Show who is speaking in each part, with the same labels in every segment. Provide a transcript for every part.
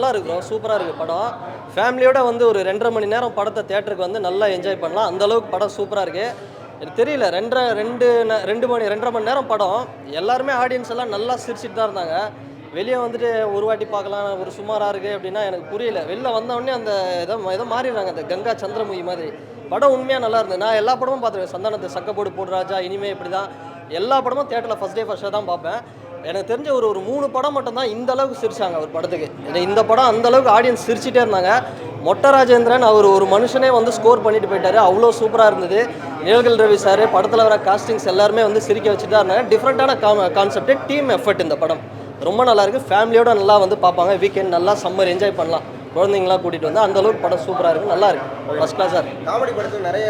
Speaker 1: நல்லா இருக்கும், சூப்பராக இருக்குது படம். ஃபேமிலியோட வந்து ஒரு 2.5 மணி நேரம் படத்தை தேட்டருக்கு வந்து நல்லா என்ஜாய் பண்ணலாம். அந்தளவுக்கு படம் சூப்பராக இருக்குது. எனக்கு தெரியல 2.5 மணி நேரம் படம். எல்லாருமே ஆடியன்ஸ் எல்லாம் நல்லா சிரிச்சிட்டு தான் இருந்தாங்க. வெளியே வந்துட்டு ஒரு வாட்டி பார்க்கலாம், ஒரு சுமாராக இருக்குது அப்படின்னா எனக்கு புரியல. வெளில வந்தவொடனே அந்த ஏதோ மாறிடுறாங்க, அந்த கங்கா சந்திரமுகி மாதிரி. படம் உண்மையாக நல்லா இருந்தது. நான் எல்லா படமும் பார்த்துருக்கேன். சந்தானத்தை சக்கப்போடு போடுராஜா, இனிமே இப்படி தான் எல்லா படமும் தேட்டரில் ஃபஸ்ட் டே ஃபஸ்ட் ஷோ தான் பார்ப்பேன். எனக்கு தெரிஞ்ச ஒரு 3 படம் மட்டும்தான் இந்த அளவுக்கு சிரிச்சாங்க ஒரு படத்துக்கு. இந்த படம் அந்த அளவுக்கு ஆடியன்ஸ் சிரிச்சிட்டே இருந்தாங்க. மொட்டை ராஜேந்திரன் அவர் ஒரு மனுஷனே வந்து ஸ்கோர் பண்ணிட்டு போயிட்டாரு. அவ்வளோ சூப்பராக இருந்தது. நிழல்கள் ரவி சார், படத்தில் வர காஸ்டிங்ஸ் எல்லாருமே வந்து சிரிக்க வச்சுட்டு தான் இருந்தாங்க. டிஃப்ரெண்ட்டான கான்செப்ட், டீம் எஃபர்ட் இந்த படம் ரொம்ப நல்லாயிருக்கு. ஃபேமிலியோட நல்லா வந்து பார்ப்பாங்க. வீக்கெண்ட் நல்லா சம்மர் என்ஜாய் பண்ணலாம். குழந்தைங்களாம் கூட்டிகிட்டு வந்து அந்த அளவுக்கு படம் சூப்பராக இருக்குது, நல்லா இருக்குது, ஃபஸ்ட் கிளாஸாக இருக்குது.
Speaker 2: காமெடி படத்தில் நிறைய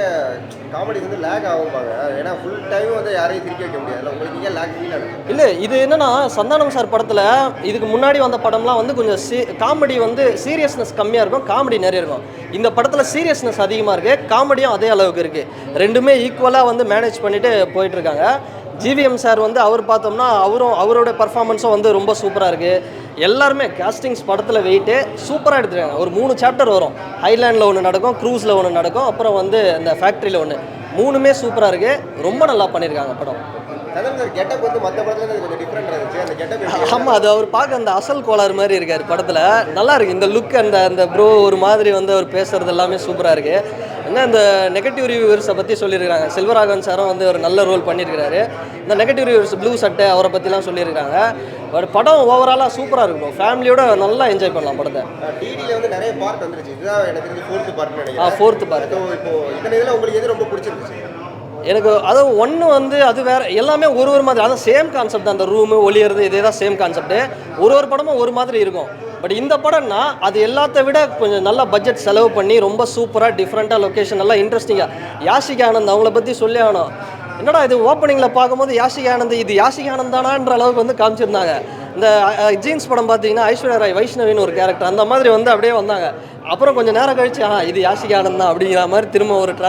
Speaker 2: காமெடி வந்து லேக் ஆகும்பாங்க. ஏன்னா ஃபுல் டைம் வந்து யாரையும் சிரிக்க வைக்க முடியாது. உங்களுக்கு இங்கே லேக் ஃபீல் ஆகும்?
Speaker 1: இல்லை, இது என்னென்னா சந்தானம் சார் படத்தில் இதுக்கு முன்னாடி வந்த படம்லாம் வந்து கொஞ்சம் காமெடி வந்து சீரியஸ்னஸ் கம்மியாக இருக்கும், காமெடி நிறைய இருக்கும். இந்த படத்தில் சீரியஸ்னஸ் அதிகமாக இருக்குது, காமெடியும் அதே அளவுக்கு இருக்குது. ரெண்டுமே ஈக்குவலாக வந்து மேனேஜ் பண்ணிவிட்டு போயிட்டுருக்காங்க. ஜிவிஎம் சார் வந்து அவர் பார்த்தோம்னா அவரோட பர்ஃபார்மன்ஸும் வந்து ரொம்ப சூப்பராக இருக்குது. எல்லாருமே காஸ்டிங்ஸ் படத்தில் வெயிட்டு சூப்பராக எடுத்துருக்காங்க. ஒரு 3 சாப்டர் வரும். ஹைலேண்டில் ஒன்று நடக்கும், க்ரூஸில் ஒன்று நடக்கும், அப்புறம் வந்து இந்த ஃபேக்ட்ரியில் ஒன்று. 3மே சூப்பராக இருக்குது. ரொம்ப நல்லா பண்ணியிருக்காங்க படம்.
Speaker 2: கெட்டப் வந்து மற்ற படத்தில் கொஞ்சம் டிஃப்ரெண்ட் இருந்துச்சு. அந்த கெட்டப்
Speaker 1: ஆமாம், அது அவர் பார்க்க அந்த அசல் கோளாறு மாதிரி இருக்கார் படத்தில். நல்லா இருக்குது இந்த லுக். அந்த ப்ரோ ஒரு மாதிரி வந்து அவர் பேசுகிறது எல்லாமே சூப்பராக இருக்குது. என்ன இந்த நெகட்டிவ் ரிவ்யூவர்ஸை பற்றி சொல்லியிருக்காங்க. செல்வராகவன் சாரும் வந்து ஒரு நல்ல ரோல் பண்ணியிருக்கிறாரு. இந்த நெகட்டிவ் ரிவ்யூவர்ஸ் ப்ளூ சட்டை அவரை பற்றிலாம் சொல்லியிருக்காங்க. பட் படம் ஓவராலாக சூப்பராக இருக்கும். ஃபேமிலியோட நல்லா என்ஜாய் பண்ணலாம் படத்தை.
Speaker 2: டிடியில் வந்து நிறைய பார்ட் வந்துருச்சு. இதுதான் எனக்கு தெரிஞ்சு 4th பார்ட் நினைக்கிறேன்.
Speaker 1: 4th part.
Speaker 2: இப்போ இந்த இதில் உங்களுக்கு எது ரொம்ப பிடிச்சிருந்துச்சு?
Speaker 1: எனக்கு அதாவது ஒன்று வந்து அது வேறு, எல்லாமே ஒரு மாதிரி. அதான் சேம் கான்செப்ட் தான். அந்த ரூமு ஒளியறது இதே தான் சேம் கான்செப்ட்டு. ஒரு படமும் ஒரு மாதிரி இருக்கும். பட் இந்த படம்னா அது எல்லாத்த விட கொஞ்சம் நல்ல பட்ஜெட் செலவு பண்ணி ரொம்ப சூப்பராக டிஃப்ரெண்ட்டாக லொக்கேஷன் நல்லா இன்ட்ரெஸ்டிங்காக. யாஷிகா ஆனந்த் அவங்கள பற்றி சொல்லி ஆகணும். என்னடா இது ஓப்பனிங்கில் பார்க்கும்போது யாஷிகா ஆனந்த் இது யாஷிகா ஆனந்த் தானான்ற அளவுக்கு வந்து காமிச்சிருந்தாங்க. இந்த ஜீன்ஸ் படம் பார்த்தீங்கன்னா ஐஸ்வர்யா ராய் வைஷ்ணவின்னு ஒரு கேரக்டர் அந்த மாதிரி வந்து அப்படியே வந்தாங்க. அப்புறம் கொஞ்சம் நேரம் கழிச்சு இது யாஷிகா ஆனந்த் தான் அப்படிங்கிற மாதிரி திரும்ப ஒரு